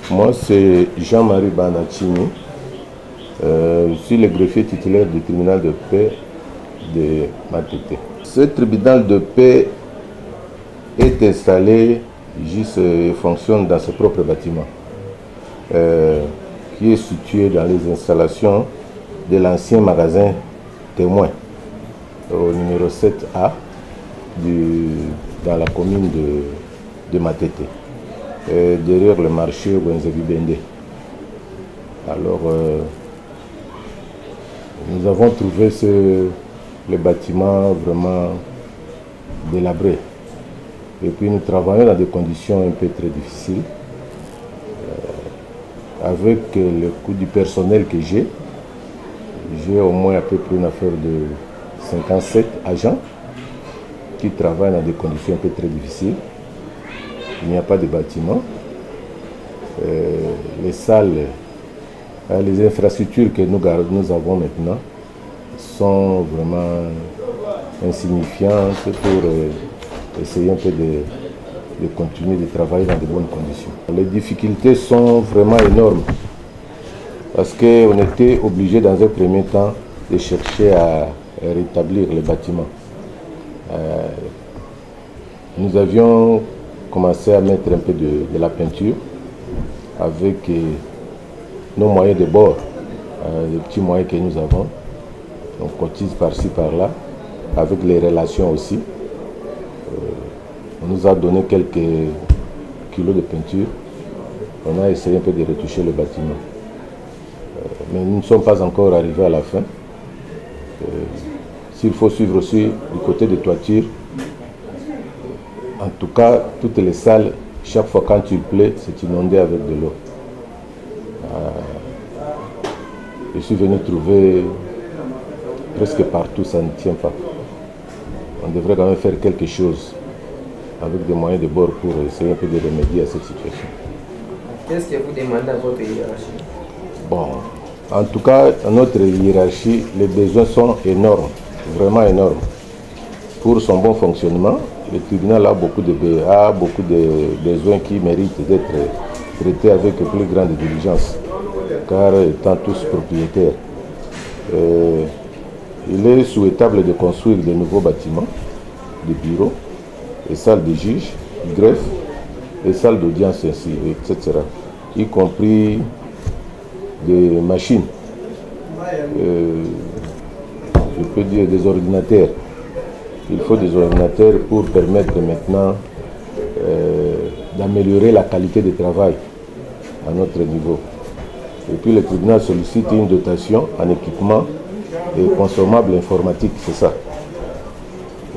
Moi, c'est Jean-Marie Banachini. Je suis le greffier titulaire du tribunal de paix de Matete. Ce tribunal de paix est installé, juste fonctionne dans ses propres bâtiments, qui est situé dans les installations de l'ancien magasin Témoin, au numéro 7A, dans la commune de Matete, derrière le marché Wenzevi Bende. Alors, nous avons trouvé le bâtiment vraiment délabré. Et puis nous travaillons dans des conditions un peu très difficiles. Avec le coût du personnel que j'ai au moins à peu près une affaire de 57 agents qui travaillent dans des conditions un peu très difficiles. Il n'y a pas de bâtiment. Les salles, les infrastructures que nous avons maintenant sont vraiment insignifiantes pour essayer un peu de continuer de travailler dans de bonnes conditions. Les difficultés sont vraiment énormes parce qu'on était obligé dans un premier temps de chercher à rétablir les bâtiments. Nous avions commencé à mettre un peu de la peinture avec nos moyens de bord, les petits moyens que nous avons. On cotise par-ci, par-là, avec les relations aussi. On nous a donné quelques kilos de peinture. On a essayé un peu de retoucher le bâtiment. Mais nous ne sommes pas encore arrivés à la fin. S'il faut suivre aussi du côté de toiture, en tout cas, toutes les salles, chaque fois quand il pleut, c'est inondé avec de l'eau. Je suis venu trouver presque partout, ça ne tient pas. On devrait quand même faire quelque chose avec des moyens de bord pour essayer un peu de remédier à cette situation. Qu'est-ce que vous demandez à votre hiérarchie? Bon, en tout cas, à notre hiérarchie, les besoins sont énormes, vraiment énormes. Pour son bon fonctionnement, le tribunal a beaucoup de besoins qui méritent d'être traités avec plus grande diligence, car étant tous propriétaires. Il est souhaitable de construire de nouveaux bâtiments, des bureaux, des salles de juges, de greffe, des salles d'audience, etc. Y compris des machines, je peux dire des ordinateurs. Il faut des ordinateurs pour permettre maintenant d'améliorer la qualité de travail à notre niveau. Et puis le tribunal sollicite une dotation en équipement et consommables informatiques, c'est ça.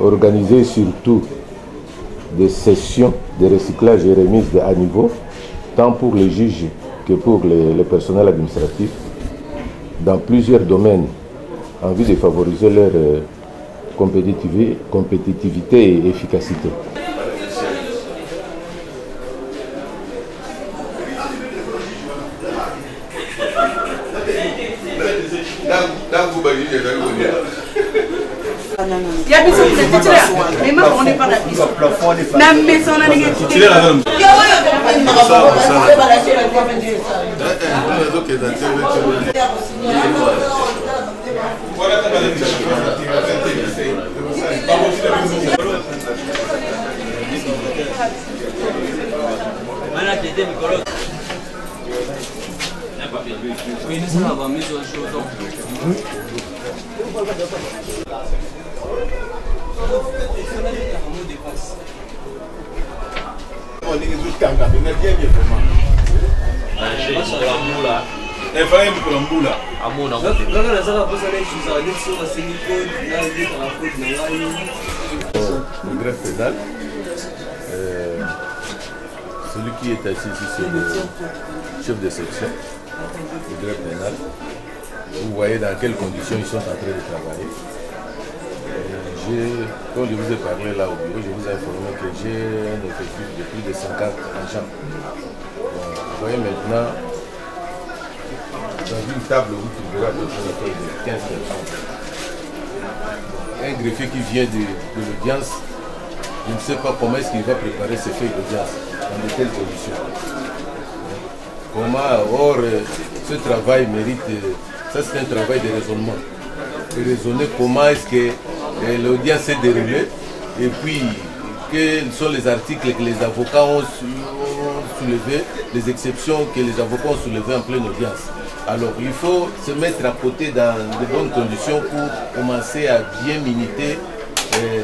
Organiser surtout des sessions de recyclage et remise à niveau, tant pour les juges que pour le personnel administratif, dans plusieurs domaines, en vue de favoriser leur compétitivité et efficacité. Il y a besoin de titulaire, mais moi on n'est pas la piste. La maison on a des titulaires. Le greffe pénal, celui qui est assis ici, c'est le chef de section du greffe pénal. Vous voyez dans quelles conditions ils sont en train de travailler. Quand je vous ai parlé là au bureau, je vous ai informé que j'ai un effectif de plus de 50 agents. Vous voyez maintenant, Dans une table, vous trouverez à peu près 15 personnes. Un greffier qui vient de l'audience, je ne sais pas comment est-ce qu'il va préparer ses feuilles d'audience dans de telles conditions. Or, ce travail mérite, ça c'est un travail de raisonnement. De raisonner comment est-ce que l'audience s'est déroulée et puis quels sont les articles que les avocats ont soulevés, les exceptions que les avocats ont soulevées en pleine audience. Alors il faut se mettre à côté dans de bonnes conditions pour commencer à bien minuter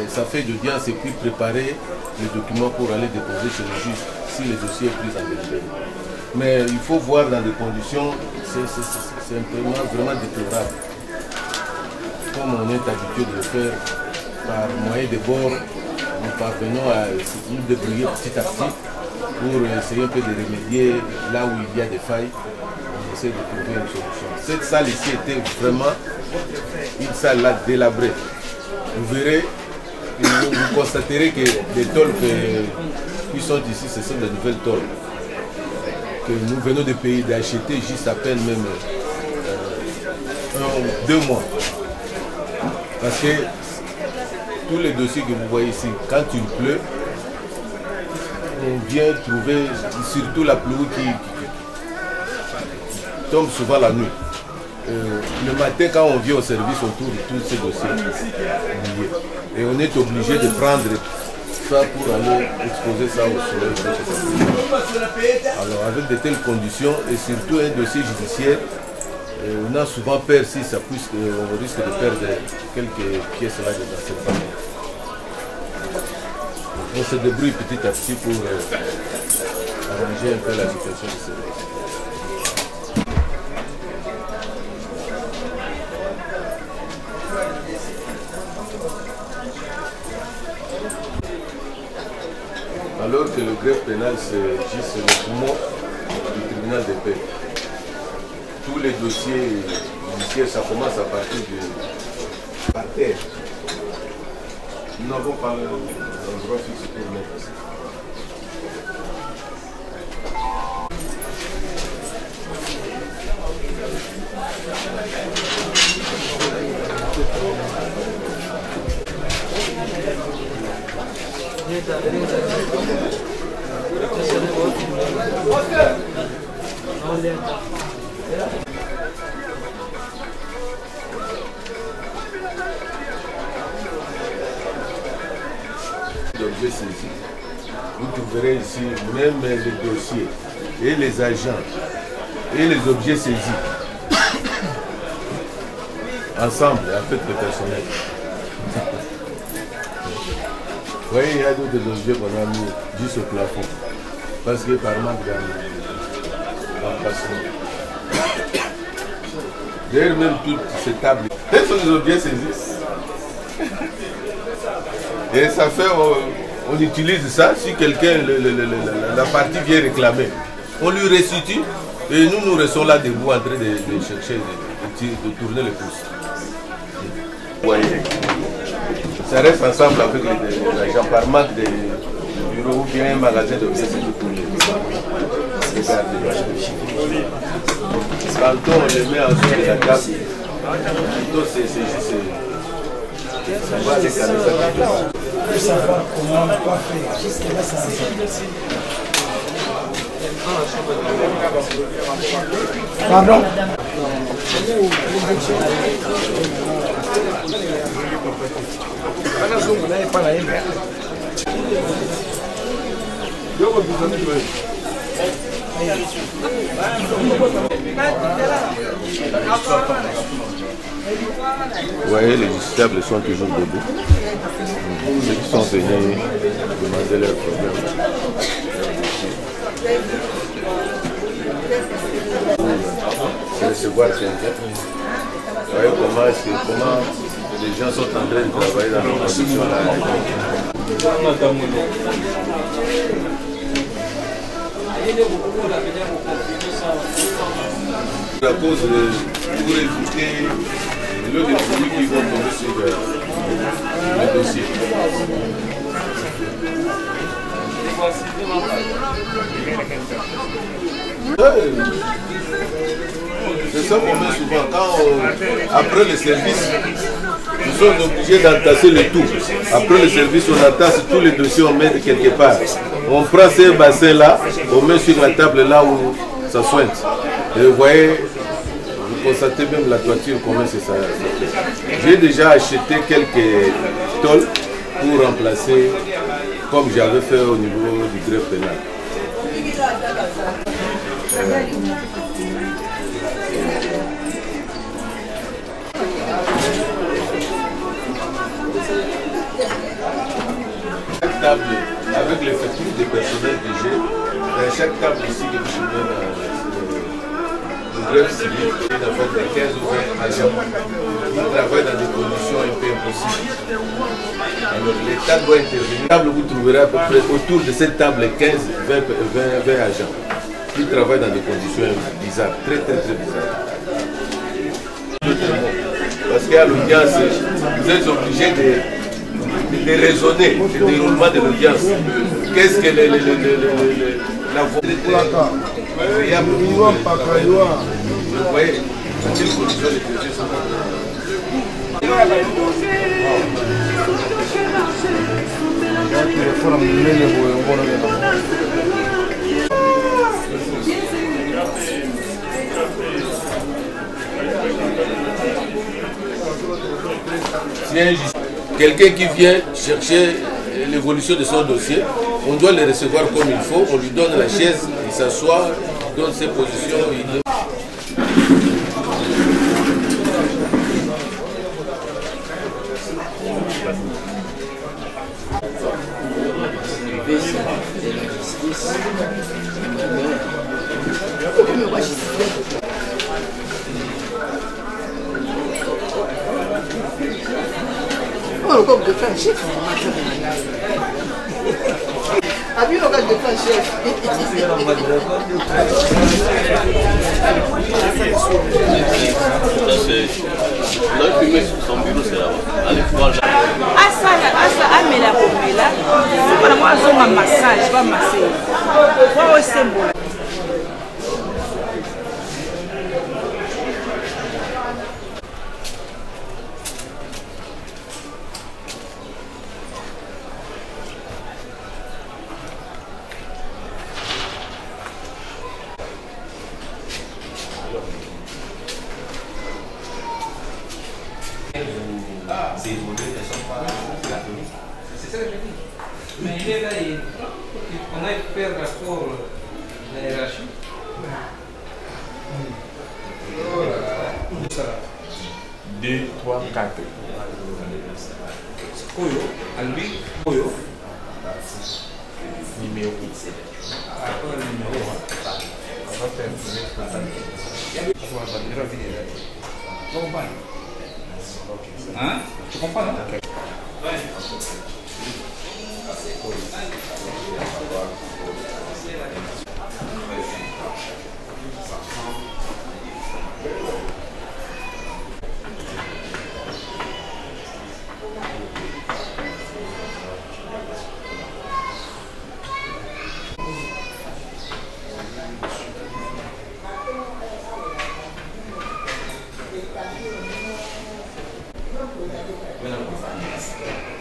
sa feuille d'audience et puis préparer les documents pour aller déposer chez le juge si le dossier est pris en délibéré. Mais il faut voir dans des conditions, c'est vraiment déplorable. Comme on est habitué de le faire par moyen de bord, nous parvenons à nous débrouiller petit à petit pour essayer un peu de remédier là où il y a des failles. On essaie de trouver une solution. Cette salle ici était vraiment une salle là délabrée. Vous verrez, vous constaterez que les tôles qui sont ici, ce sont de nouvelles tôles que nous venons de payer, d'acheter juste à peine même 2 mois. Parce que tous les dossiers que vous voyez ici, quand il pleut, on vient trouver surtout la pluie qui tombe souvent la nuit. Le matin, quand on vient au service, on trouve tous ces dossiers oubliés. Et on est obligé de prendre ça pour aller exposer ça au soleil. Alors avec de telles conditions et surtout un dossier judiciaire, on a souvent peur si ça pousse, on risque de perdre quelques pièces là dans cette famille. On se débrouille petit à petit pour arranger un peu la situation de ce dossier. Alors que le greffe pénal, c'est juste le poumon du tribunal de paix. Tous les dossiers judiciaires, ça commence à partir de parterre. Nous n'avons pas l'endroit fixe pour mettre ça. D'objets saisis. Vous trouverez ici même les dossiers et les agents et les objets saisis ensemble avec le personnel. Vous voyez, il y a d'autres objets qu'on a mis juste au plafond parce que par manque d'emplacement. D'ailleurs, même toutes ces tables, quels sont les objets saisis? Et ça fait, on utilise ça si quelqu'un, la partie vient réclamer. On lui restitue et nous restons là debout en train de chercher, de tourner les pouces. Vous voyez, ça reste ensemble avec les agents par manque de bureau ou bien un magasin d'objets pour les garder. Quand on les met en dessous de la table, c'est juste... Ça va aller caler ça. Pour savoir comment on peut faire. Jusque-là, ça pardon? Vous voyez, les justiciables sont toujours debout. Ceux qui sont venus demander leurs problèmes. Recevoir quelqu'un. Vous voyez comment les gens sont en train de travailler dans les conditions là. À cause pour éviter l'eau des produits qui vont tomber sur le dossier. C'est ça qu'on met souvent. Quand après le service, nous sommes obligés d'entasser le tout. Après le service, on entasse tous les dossiers, on met quelque part. On prend ces bassins-là, on met sur la table là où ça sointe. Et vous voyez, vous constatez même la toiture, comment c'est ça. J'ai déjà acheté quelques tôles pour remplacer, comme j'avais fait au niveau du greffe pénal. Chaque table, avec l'effectif des personnels que j'ai, dans chaque table ici que je suis dans le greffe civil, il y a de 15 ou 20 agents qui travaillent dans des conditions un peu impossibles. Alors l'État doit intervenir. Table, vous trouverez à peu près autour de cette table 15-20 agents qui travaillent dans des conditions bizarres, très bizarres. Parce qu'à l'audience, vous êtes obligés de raisonner le déroulement de l'audience. Qu'est-ce que la voix de vous voyez, dans quelles conditions les dossiers sont. Quelqu'un qui vient chercher l'évolution de son dossier, on doit le recevoir comme il faut, on lui donne la chaise, il s'assoit, il donne ses positions. On va de faire chef. Abi on va de faire chef. Son bureau c'est là-bas. Allez voir là. Amela Pomela, c'est moi un massage, pas masser. Quoi c'est bon. C'est ça que je dis. Mais il est là, on a fait rapport de la hiérarchie. 2, 3, 4. Koyo, à lui, Koyo. Numéro. Après le numéro, on va faire hein? Tu comprends, non? Ouais.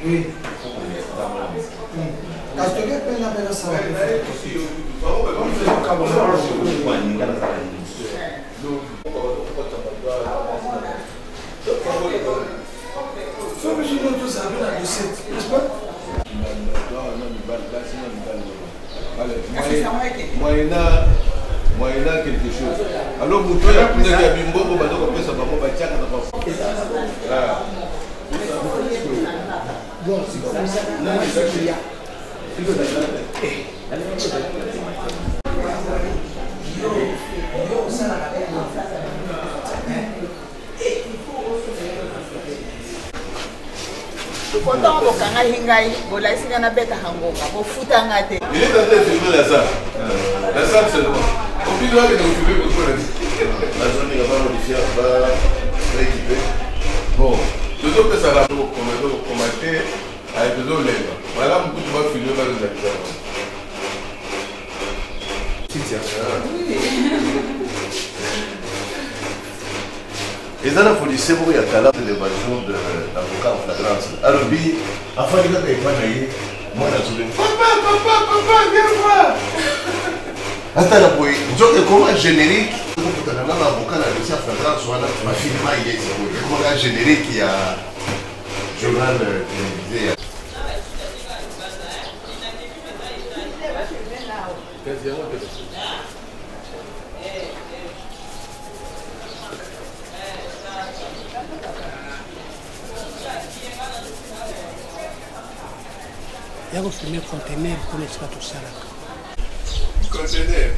Oui. Castoria pena pena sabe. Só que je não sabe na recette, n'est-ce pas? Moyennant quelque chose. Alors, vous pouvez apprendre à Bimbo, vous allez comprendre ça, vous allez faire ça. Bon, c'est comme ça. Non, c'est qu'il y a. Content de kanga hingai, bola singa na beta hangoka, bo futa ngate. Il est en train de filmer la salle. La salle seulement. On peut voir que nous filmons beaucoup la zone n'est pas modifiée, pas rééquipée. Bon, toujours que ça va commenter avec toujours l'aide. Voilà, beaucoup de fois filmer dans les acteurs. Oui. dossier pour y a talent de l'évasion de l'avocat en flagrance. Alors, avant de faire pas naïe, moi, je suis papa, viens voir. Attends, là, comment générique, pour un avocat dans le dossier en flagrance, soit là, ma fille, comment générique, il y a journal télévisé. Il y a un premier conteneur, comment est-ce que tout ça là? Conteneur.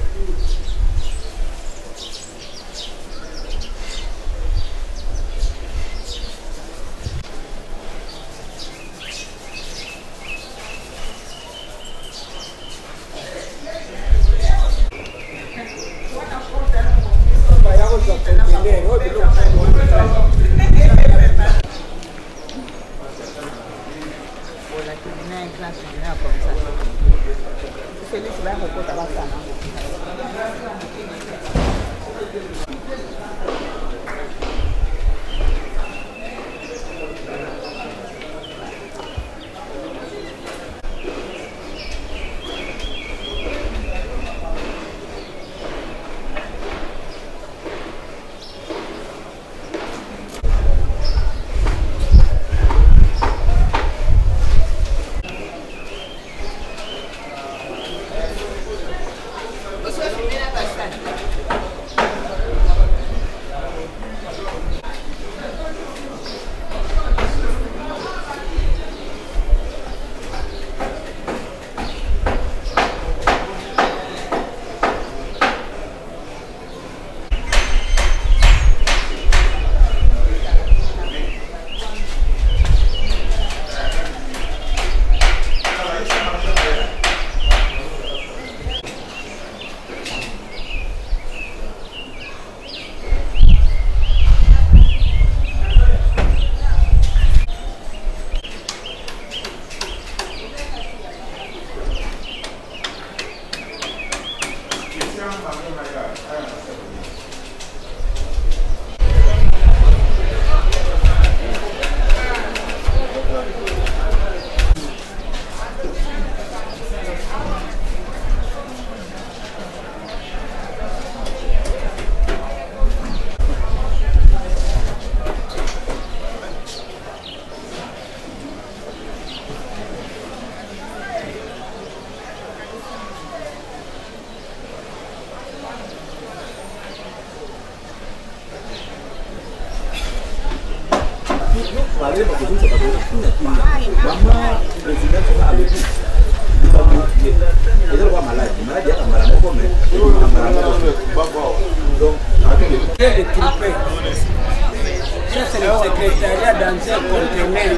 Ça, c'est le secrétariat dans un conteneur.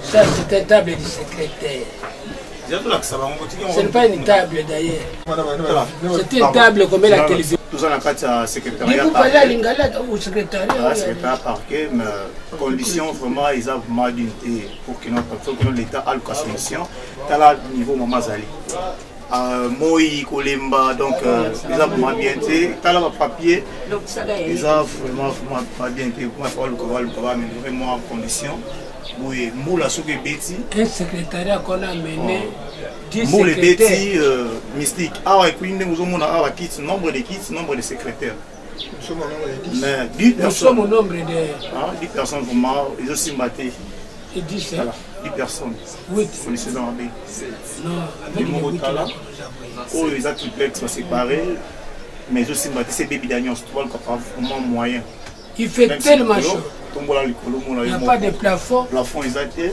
Ça, c'est une table du secrétaire. Ce n'est pas une table d'ailleurs. C'est une table comme la télévision. Tout ça, on a pas de secrétariat. Vous parlez à l'ingala ou secrétariat? Secrétariat parquet, mais conditions vraiment, ils ont vraiment d'unité pour que l'État ait la solution. T'as là niveau Maman Zali. Moi, Kolemba, donc ils ont vraiment bien été. T'as là le papier. Ils ont vraiment pas bien été. Pour faire le travail, mais vraiment en condition. Oui, Moula Souké Betty. Un secrétariat qu'on a mené. Moula Betty, mystique. Ah, et puis nous avons nombre de kits, nombre de secrétaires. Mais 10 personnes. Nous sommes au nombre de. 10 personnes vraiment, ils ont aussi battu. Et 10, voilà, 10 personnes. 8. Policiers dans la baie. Non, avec les 8 là. Oh, les actes triplex sont séparés. Mais ils ont aussi battu ces bébés d'agneau, tu vois, vraiment moyen. Il fait tellement chaud. Il n'y a pas de plafond. Plafond, ils ont été.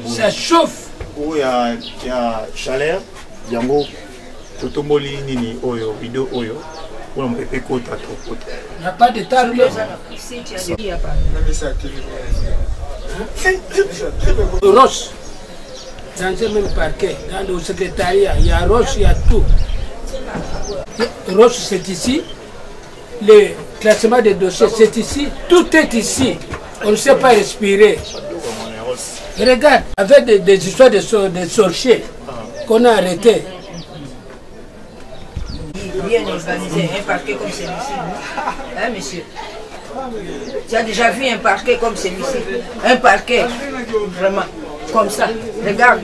Ça chauffe. Oh, il y a chaleur. Il y a un gros. Totomboli nini oyo, vidéo oyo. Il n'y a pas de table. Roche, dans ce même parquet, dans le secrétariat, il y a Roche, il y a tout. Roche, c'est ici. Le classement des dossiers, c'est ici. Tout est ici. On ne sait pas respirer. Regarde, avec des histoires de sorciers qu'on a arrêtés. bien organisé, un parquet comme celui-ci. Hein, monsieur? Tu as déjà vu un parquet comme celui-ci? Un parquet, vraiment, comme ça. Regarde,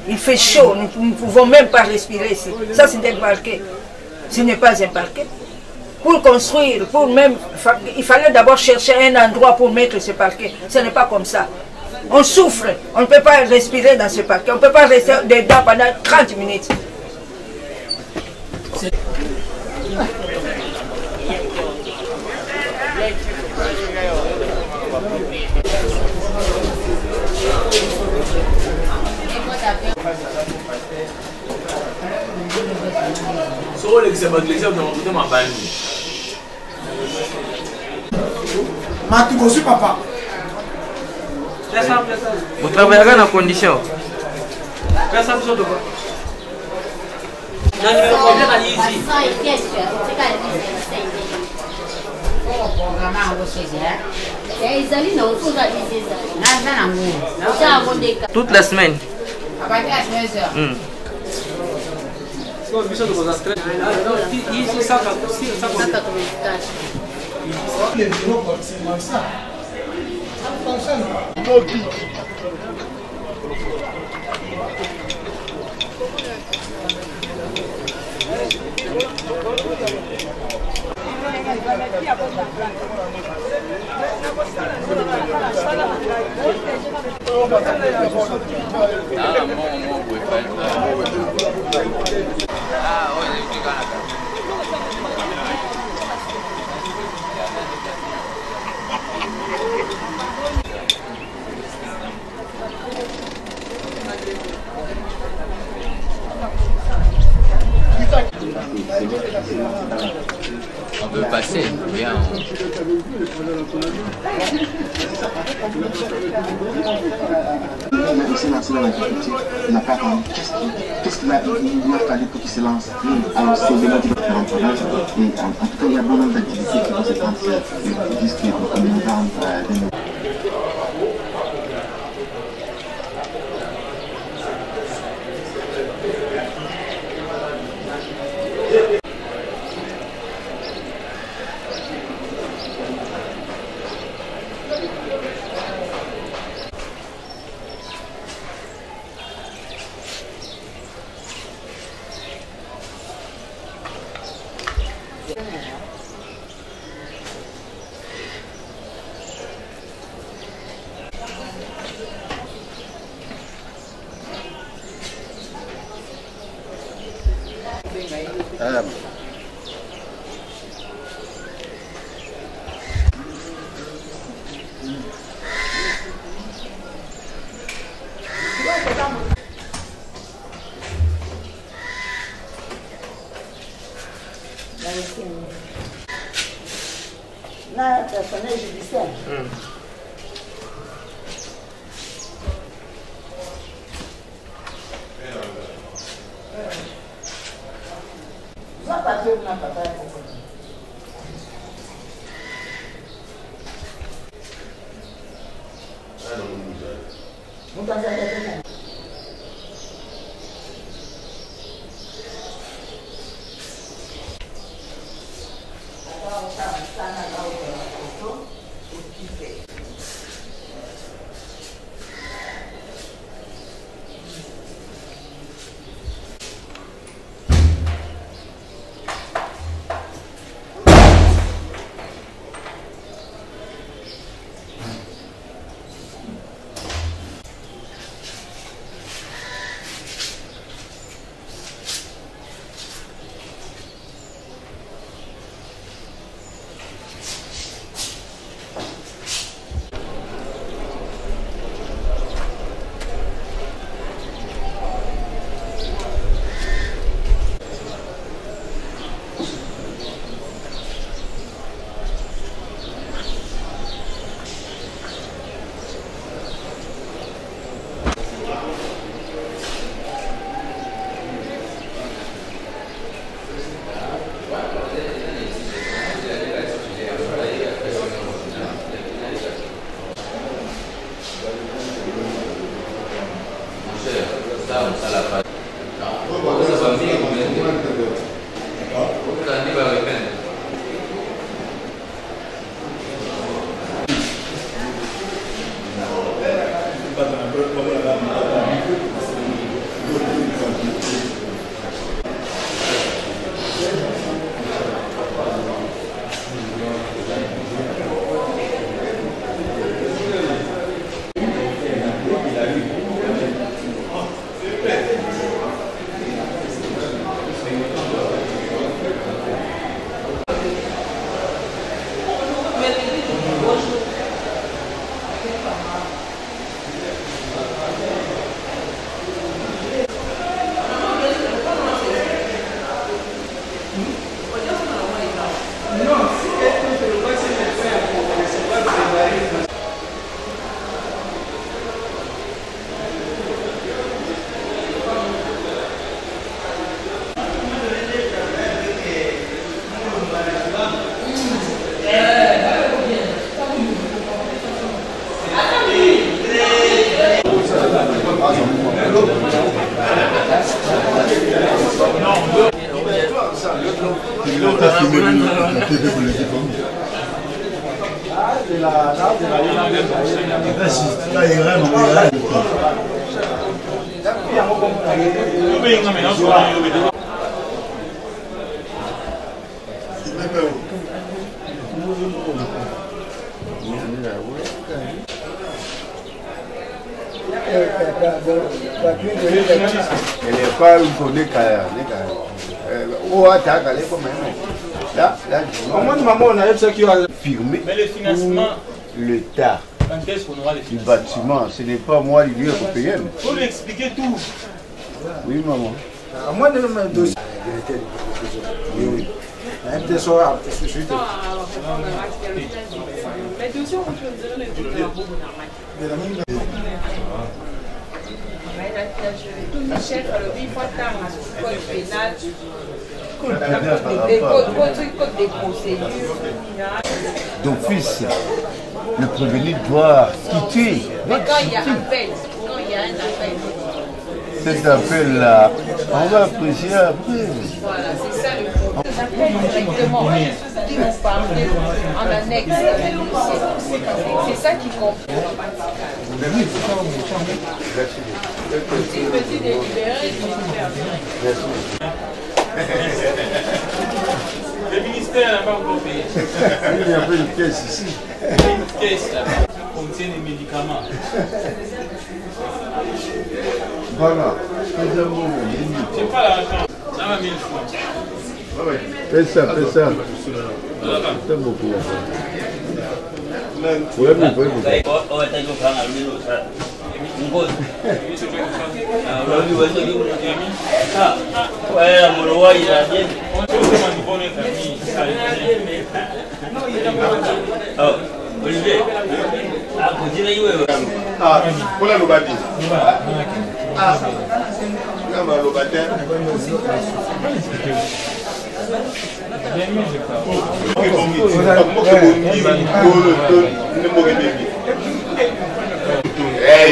il fait chaud, nous ne pouvons même pas respirer ici. Ça, c'est un parquet. Ce n'est pas un parquet. Pour construire, pour même, il fallait d'abord chercher un endroit pour mettre ce parquet. Ce n'est pas comme ça. On souffre, on ne peut pas respirer dans ce parquet, on ne peut pas rester dedans pendant 30 minutes. Matukosu papa. Vous travaillerez dans condition. Toute la semaine. On peut passer, bien. Il s'est lancé dans l'agriculture, il n'a pas attendu. Qu'est-ce qu'il a fallu pour qu'il se lance? Alors c'est des motifs de l'entourage. Et en tout cas, il y a beaucoup d'activités qui vont se lancer jusqu'à novembre. Là, personnel judiciaire. Mais le financement, l'État qu'est-ce qu'on aura les du bâtiment, ce n'est pas moi l'Union européenne. Il faut lui expliquer tout. Oui, maman. Moi, je me dossier. Oui. Michel alobi fatanga code pénal code des procédures D'office, le prévenu doit quitter. Mais quand il y a un appel, Cet appel-là, on va apprécier après. Voilà, c'est ça le problème. Ils appellent directement, qui vont parler en annexe de la dossier. C'est ça qui comprend. Si je me dis délibéré, je vais faire Le ministère n'a pas encore payé. Il y a pas une caisse ici. Une caisse là-bas contient des médicaments. Voilà. C'est pas l'argent. Ça va 1000 francs. Fais ça. C'est beaucoup. Oui.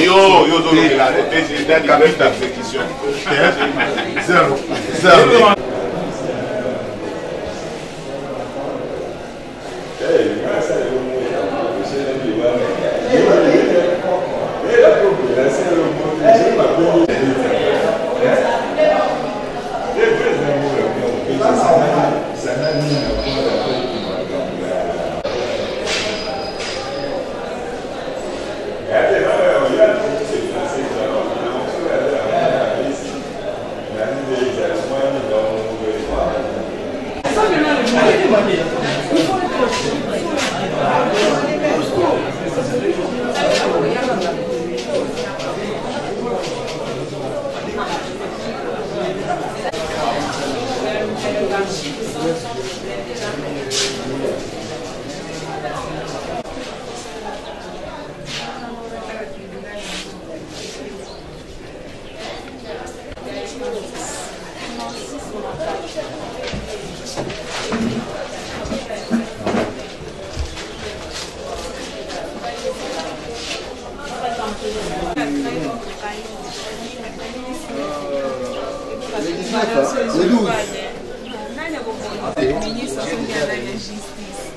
Yo, d'exécution. Zéro.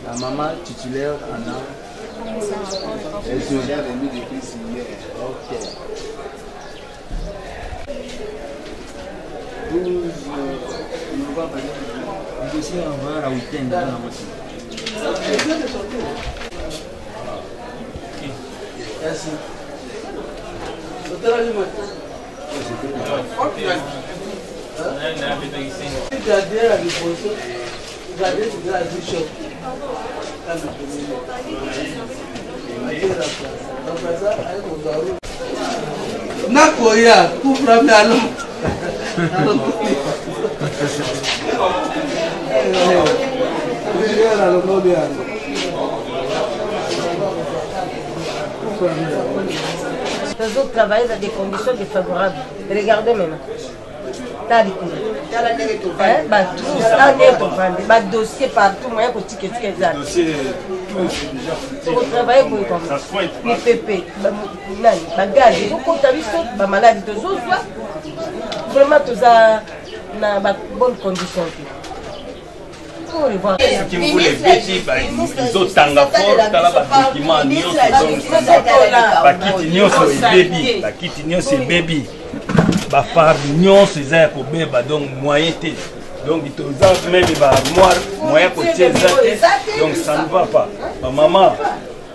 La maman titulaire en a. Elle se vient remis depuis hier. Ok. 12 novembre. Le dossier est envoyé à la week-end dans la moitié. Merci. Nakoya, couvre la langue. Les autres travaillent dans des conditions défavorables. Regardez maintenant. Dossier partout, moyen pour ticket exact. Pour travailler pour le PP, bagage, beaucoup maladies, vraiment tout ça dans de bonnes conditions. qui me voulait bêtis, ils ont tanga fort, dans la document, bakiti nyonso baby, bafar nyonso eza ya kobeba donc moyen te. Donc il y a même des armoires, moyen côté donc ça ne va pas. Ma maman,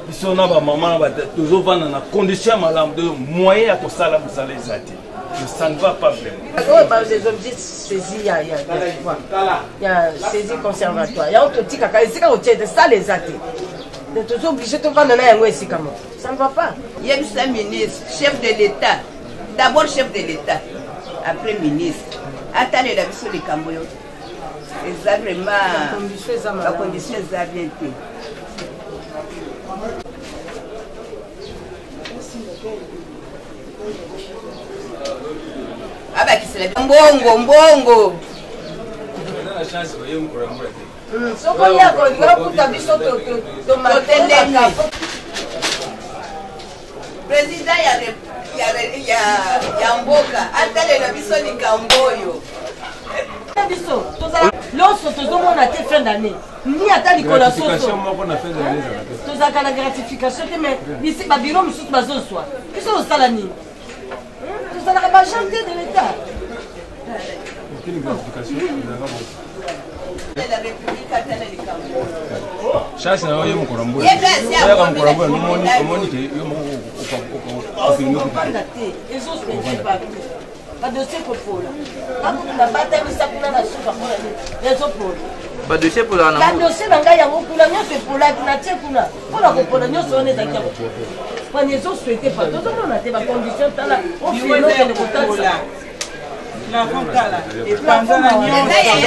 ils sont là, ma maman, toujours dans la condition malade de moyen à cause de la musalisation. Ça ne va pas vraiment. Les objets saisis, il y a saisi conservatoire. Il y a autre petit caca, c'est ça les athées. Nous sommes obligés de vendre un ici comme ça ne va pas. Il y a un ministre, chef de l'État. D'abord chef de l'État, après ministre. Attendez la mission de Camboyo. C'est vraiment la condition est bien. Ah bah qui se lève. Mbongo, mbongo. Président, il y a Mboka. Attendez la mission de Camboyo. Lorsque tu as fin d'année, ni à ta gratification, tu as la gratification, mais ici, le bureau me soutient bazon soit. Ils sont au salani. Tu as la majorité de l'État. Aucune gratification, La République a tenu le Cameroun. Chasse na yo mukorambo. Pas de dossier pour Paul. Quand on a battu ça pour la soupe, les autres Paul. Pas de dossier pour la. La dossier n'a pas pour la c'est pour la nature pour la. Pour la pour la on est d'accord. Quand les autres souhaitaient pas, tout le monde a des conditions là. On fait le contact là. La fonte là. Et pendant la nuit,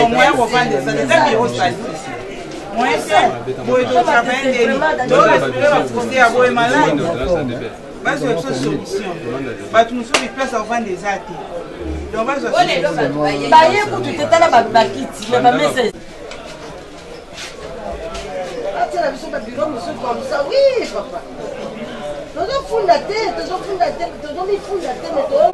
on moyen pour vendre ça. Les amis au stade. Moi c'est pour le travail des. Donc les poser à boire malade. Base de solution. Bah tu nous sauves des places à vendre des athées. Donc base de solution. Bah hier pour tout état là bah quitte, mais pas message. Ah tiens la mission de bureau monsieur comme ça, oui papa. Toujours fou la tête, toujours fou la tête, toujours mis fou la tête mais toi.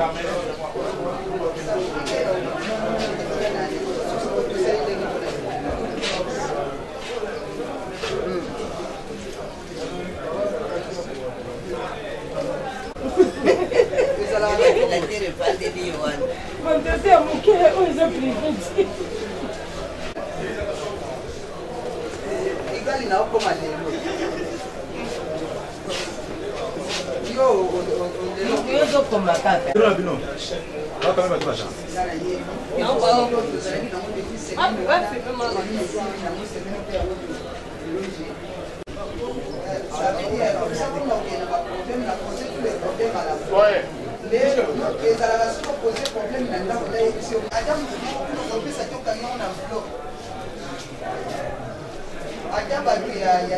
Mon bébé a mon cœur, ils ont privé. Il n'a pas il y a